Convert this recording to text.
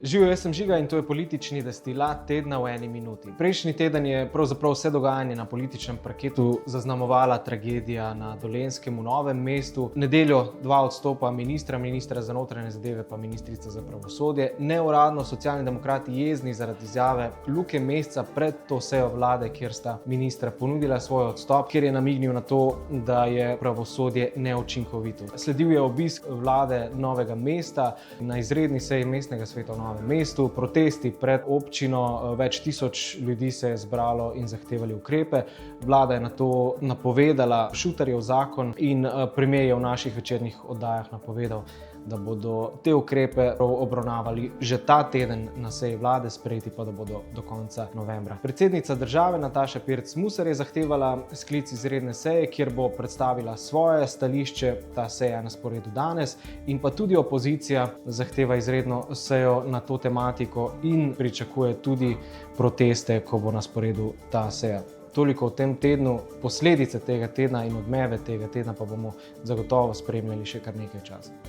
Živijo, jaz sem Žiga in to je politični destilat tedna v eni minuti. Prejšnji teden je pravzaprav vse dogajanje na političnem parketu zaznamovala tragedija na Dolenjskem v Novem mestu. Nedeljo dva odstopa ministra za notranje zadeve pa ministrica za pravosodje. Neuradno Socialni demokrati jezni zaradi izjave Luke Mesca pred to sejo vlade, kjer sta ministra ponudila svoj odstop, kjer je namignil na to, da je pravosodje neučinkovito. Sledil je obisk vlade Novega mesta na izredni seji mestnega sveta v Novem mestu, protesti pred občino, več tisoč ljudi se je zbralo in zahtevali ukrepe. Vlada je na to napovedala Šutarjev zakon in premier je v naših večernih oddajah napovedal, da bodo te ukrepe obravnavali že ta teden na seji vlade, sprejeti pa da bodo do konca novembra. Predsednica države Nataša Pirc Musar je zahtevala sklic izredne seje, kjer bo predstavila svoje stališče. Ta seja je na sporedu danes in pa tudi opozicija zahteva izredno sejo na to tematiko in pričakuje tudi proteste, ko bo na sporedu ta seja. Toliko v tem tednu, posledice tega tedna in odmeve tega tedna pa bomo zagotovo spremljali še kar nekaj časa.